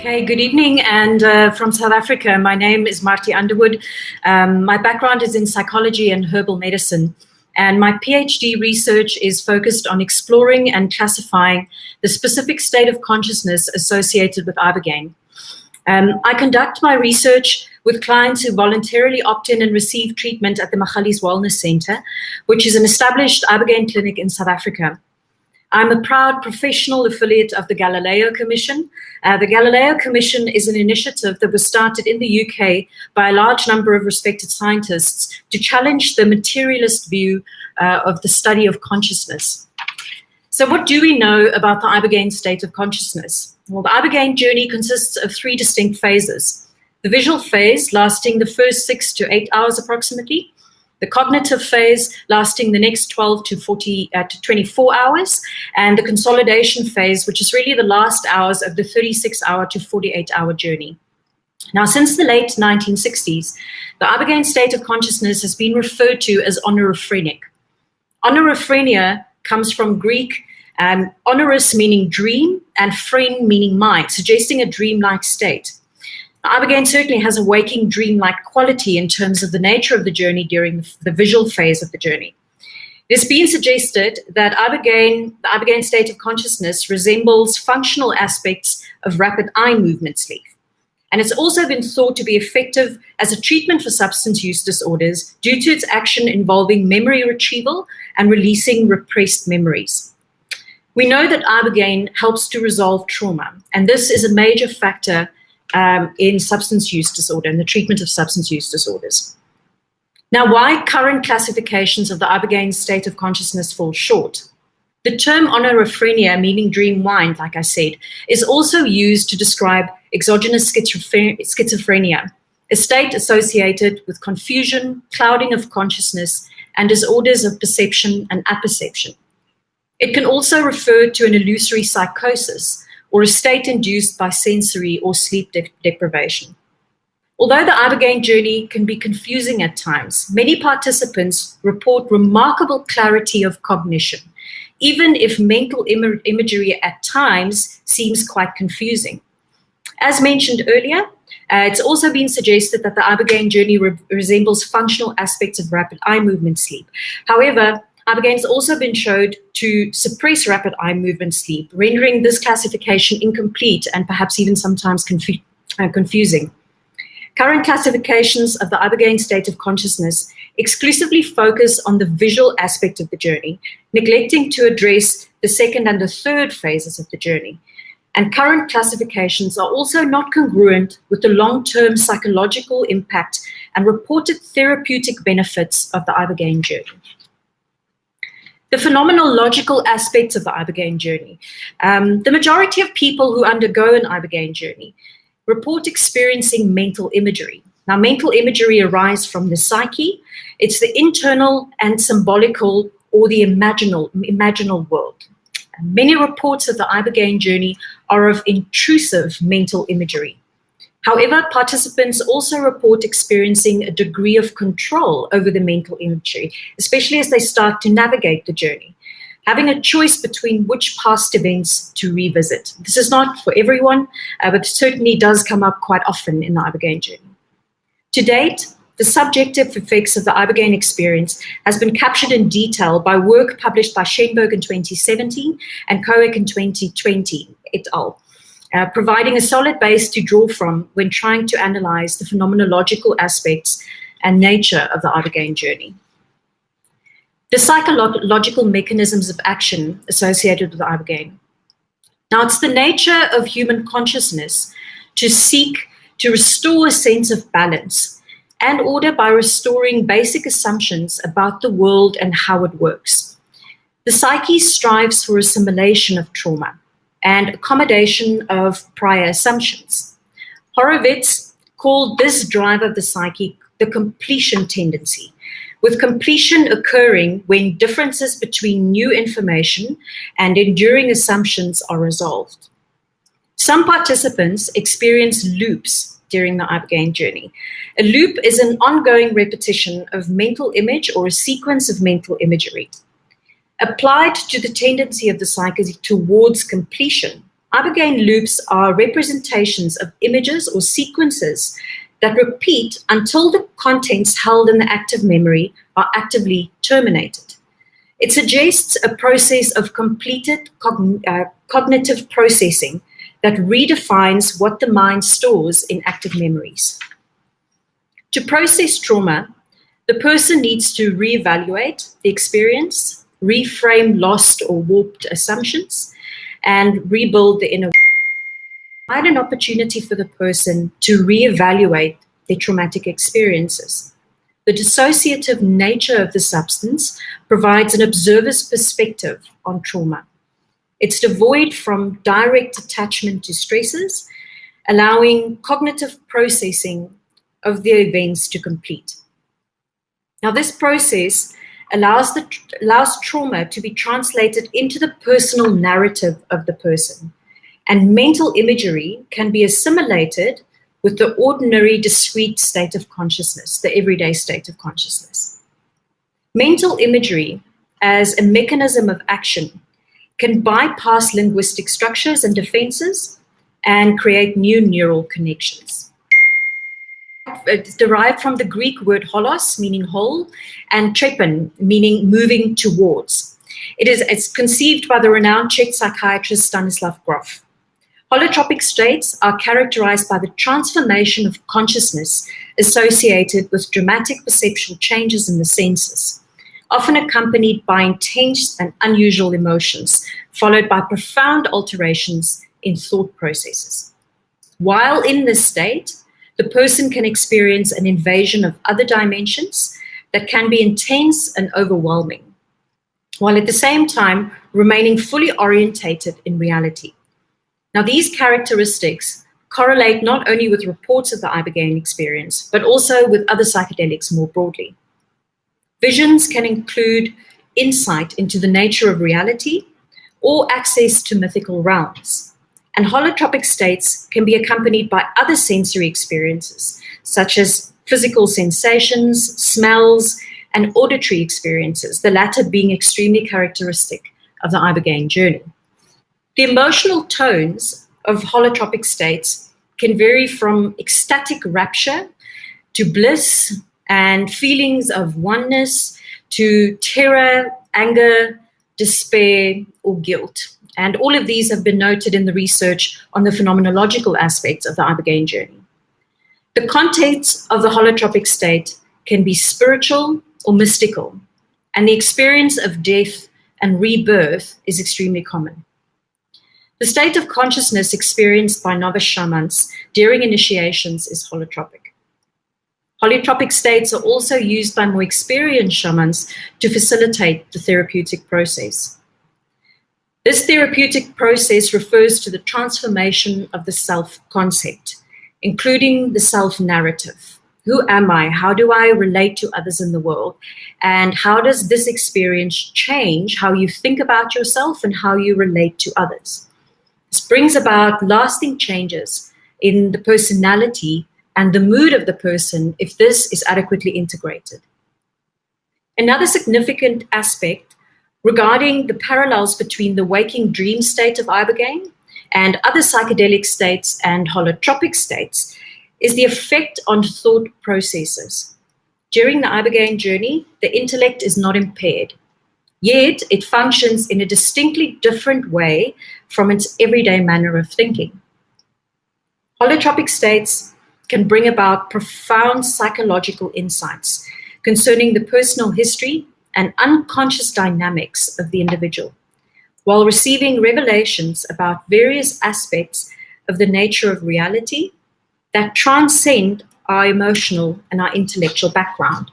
Okay, good evening, and from South Africa. My name is Martie Underwood. My background is in psychology and herbal medicine, and my PhD research is focused on exploring and classifying the specific state of consciousness associated with Ibogaine. I conduct my research with clients who voluntarily opt in and receive treatment at the Magalies Wellness Center, which is an established Ibogaine clinic in South Africa. I'm a proud professional affiliate of the Galileo Commission. The Galileo Commission is an initiative that was started in the UK by a large number of respected scientists to challenge the materialist view of the study of consciousness. So what do we know about the Ibogaine state of consciousness? Well, the Ibogaine journey consists of 3 distinct phases. The visual phase, lasting the first 6 to 8 hours approximately. The cognitive phase, lasting the next 12 to 24 hours, and the consolidation phase, which is really the last hours of the 36-hour to 48-hour journey. Now, since the late 1960s, the Ibogaine state of consciousness has been referred to as onorephrenic. Onorephrenia comes from Greek, onoros meaning dream, and phren meaning mind, suggesting a dreamlike state. Ibogaine certainly has a waking dream-like quality in terms of the nature of the journey during the visual phase of the journey. It has been suggested that the Ibogaine state of consciousness resembles functional aspects of rapid eye movement sleep. And it's also been thought to be effective as a treatment for substance use disorders due to its action involving memory retrieval and releasing repressed memories. We know that Ibogaine helps to resolve trauma, and this is a major factor in substance use disorder and the treatment of substance use disorders. Now, why current classifications of the Ibogaine state of consciousness fall short? The term onorephrenia, meaning dream mind, like I said, is also used to describe exogenous schizophrenia, a state associated with confusion, clouding of consciousness, and disorders of perception and apperception. It can also refer to an illusory psychosis, or a state induced by sensory or sleep deprivation. Although the Ibogaine journey can be confusing at times, many participants report remarkable clarity of cognition, even if mental imagery at times seems quite confusing. As mentioned earlier, it's also been suggested that the Ibogaine journey resembles functional aspects of rapid eye movement sleep. However, Ibogaine has also been shown to suppress rapid eye movement sleep, rendering this classification incomplete and perhaps even sometimes confusing. Current classifications of the Ibogaine state of consciousness exclusively focus on the visual aspect of the journey, neglecting to address the second and the third phases of the journey. And current classifications are also not congruent with the long-term psychological impact and reported therapeutic benefits of the Ibogaine journey. The phenomenological aspects of the Ibogaine journey. The majority of people who undergo an Ibogaine journey report experiencing mental imagery. Now, mental imagery arises from the psyche. It's the internal and symbolical or the imaginal world. Many reports of the Ibogaine journey are of intrusive mental imagery. However, participants also report experiencing a degree of control over the mental imagery, especially as they start to navigate the journey, having a choice between which past events to revisit. This is not for everyone, but certainly does come up quite often in the Ibogaine journey. To date, the subjective effects of the Ibogaine experience has been captured in detail by work published by Schenberg in 2017 and Koek in 2020 et al., providing a solid base to draw from when trying to analyze the phenomenological aspects and nature of the Ibogaine journey. The psychological mechanisms of action associated with the Ibogaine. Now, it's the nature of human consciousness to seek to restore a sense of balance and order by restoring basic assumptions about the world and how it works. The psyche strives for assimilation of trauma and accommodation of prior assumptions. Horowitz called this drive of the psyche the completion tendency, with completion occurring when differences between new information and enduring assumptions are resolved. Some participants experience loops during the Ibogaine journey. A loop is an ongoing repetition of mental image or a sequence of mental imagery. Applied to the tendency of the psyche towards completion, Ibogaine loops are representations of images or sequences that repeat until the contents held in the active memory are actively terminated. It suggests a process of completed cognitive processing that redefines what the mind stores in active memories. To process trauma, the person needs to reevaluate the experience, reframe lost or warped assumptions, and rebuild the inner. Provide an opportunity for the person to reevaluate their traumatic experiences. The dissociative nature of the substance provides an observer's perspective on trauma. It's devoid from direct attachment to stresses, allowing cognitive processing of the events to complete. Now, this process allows trauma to be translated into the personal narrative of the person, and mental imagery can be assimilated with the ordinary discrete state of consciousness, the everyday state of consciousness. Mental imagery, as a mechanism of action, can bypass linguistic structures and defenses and create new neural connections. It's derived from the Greek word holos, meaning whole, and trepon, meaning moving towards. It's conceived by the renowned Czech psychiatrist Stanislav Grof. Holotropic states are characterized by the transformation of consciousness associated with dramatic perceptual changes in the senses, often accompanied by intense and unusual emotions, followed by profound alterations in thought processes. While in this state, the person can experience an invasion of other dimensions that can be intense and overwhelming, while at the same time remaining fully orientated in reality. Now, these characteristics correlate not only with reports of the Ibogaine experience, but also with other psychedelics more broadly. Visions can include insight into the nature of reality or access to mythical realms. And holotropic states can be accompanied by other sensory experiences, such as physical sensations, smells, and auditory experiences, the latter being extremely characteristic of the Ibogaine journey. The emotional tones of holotropic states can vary from ecstatic rapture to bliss and feelings of oneness to terror, anger, despair, or guilt. And all of these have been noted in the research on the phenomenological aspects of the Ibogaine journey. The contents of the holotropic state can be spiritual or mystical, and the experience of death and rebirth is extremely common. The state of consciousness experienced by novice shamans during initiations is holotropic. Holotropic states are also used by more experienced shamans to facilitate the therapeutic process. This therapeutic process refers to the transformation of the self concept, including the self narrative. Who am I? How do I relate to others in the world? And how does this experience change how you think about yourself and how you relate to others? This brings about lasting changes in the personality and the mood of the person if this is adequately integrated. Another significant aspect regarding the parallels between the waking dream state of Ibogaine and other psychedelic states and holotropic states is the effect on thought processes. During the Ibogaine journey, the intellect is not impaired, yet it functions in a distinctly different way from its everyday manner of thinking. Holotropic states can bring about profound psychological insights concerning the personal history and unconscious dynamics of the individual, while receiving revelations about various aspects of the nature of reality that transcend our emotional and our intellectual background.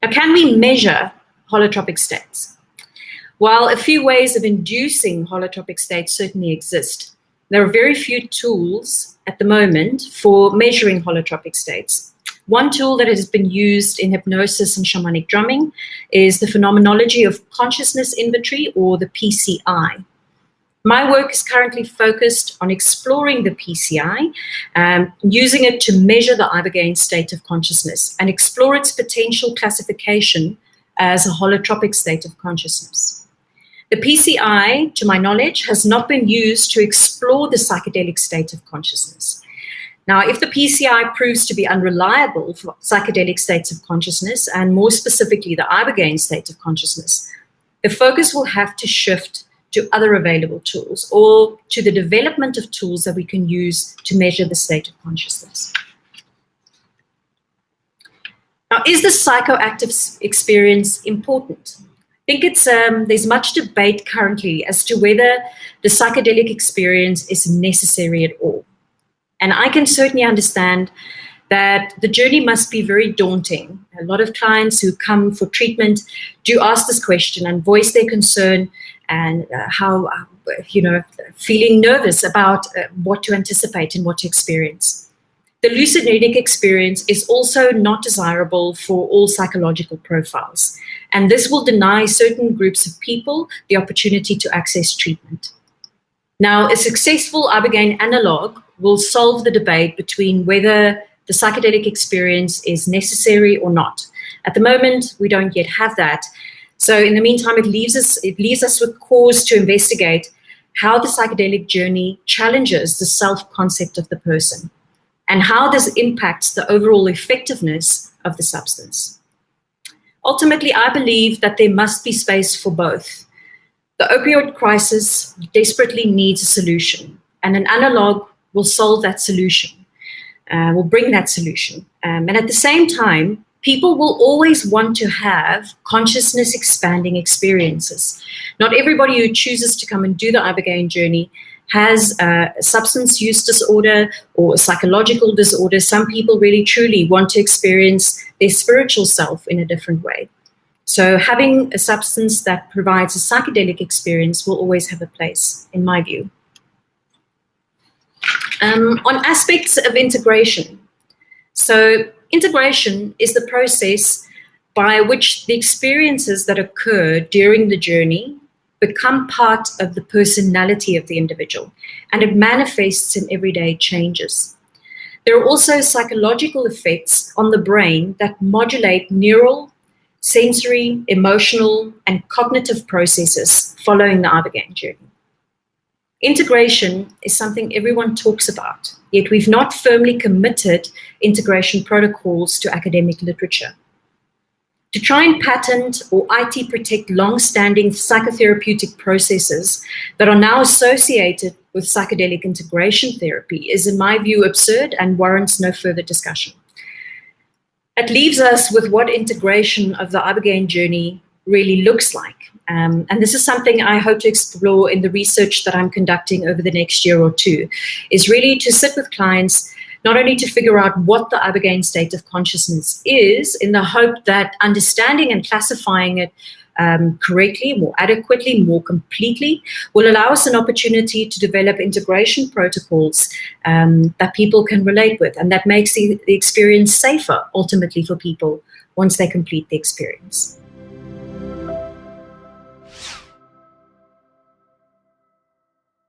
Now, can we measure holotropic states? While a few ways of inducing holotropic states certainly exist, there are very few tools at the moment for measuring holotropic states. One tool that has been used in hypnosis and shamanic drumming is the phenomenology of consciousness inventory, or the PCI. My work is currently focused on exploring the PCI, using it to measure the Ibogaine state of consciousness and explore its potential classification as a holotropic state of consciousness. The PCI, to my knowledge, has not been used to explore the psychedelic state of consciousness. Now, if the PCI proves to be unreliable for psychedelic states of consciousness, and more specifically the Ibogaine state of consciousness, the focus will have to shift to other available tools or to the development of tools that we can use to measure the state of consciousness. Now, is the psychoactive experience important? I think there's much debate currently as to whether the psychedelic experience is necessary at all. And I can certainly understand that the journey must be very daunting. A lot of clients who come for treatment do ask this question and voice their concern and feeling nervous about what to anticipate and what to experience. The hallucinogenic experience is also not desirable for all psychological profiles, and this will deny certain groups of people the opportunity to access treatment. Now, a successful Ibogaine analog will solve the debate between whether the psychedelic experience is necessary or not. At the moment, we don't yet have that. So in the meantime, it leaves us with cause to investigate how the psychedelic journey challenges the self-concept of the person and how this impacts the overall effectiveness of the substance. Ultimately, I believe that there must be space for both. The opioid crisis desperately needs a solution, and an analog will solve that solution, will bring that solution. And at the same time, people will always want to have consciousness expanding experiences. Not everybody who chooses to come and do the Ibogaine journey has a substance use disorder or a psychological disorder. Some people really truly want to experience their spiritual self in a different way. So having a substance that provides a psychedelic experience will always have a place, in my view. On aspects of integration. So integration is the process by which the experiences that occur during the journey become part of the personality of the individual, and it manifests in everyday changes. There are also psychological effects on the brain that modulate neural, sensory, emotional, and cognitive processes following the Ibogaine journey. Integration is something everyone talks about, yet we've not firmly committed integration protocols to academic literature. To try and patent or IT protect long-standing psychotherapeutic processes that are now associated with psychedelic integration therapy is, in my view, absurd and warrants no further discussion. It leaves us with what integration of the Ibogaine journey really looks like. And this is something I hope to explore in the research that I'm conducting over the next year or two, is really to sit with clients, not only to figure out what the Ibogaine state of consciousness is, in the hope that understanding and classifying it correctly, more adequately, more completely, will allow us an opportunity to develop integration protocols that people can relate with, and that makes the experience safer, ultimately, for people once they complete the experience.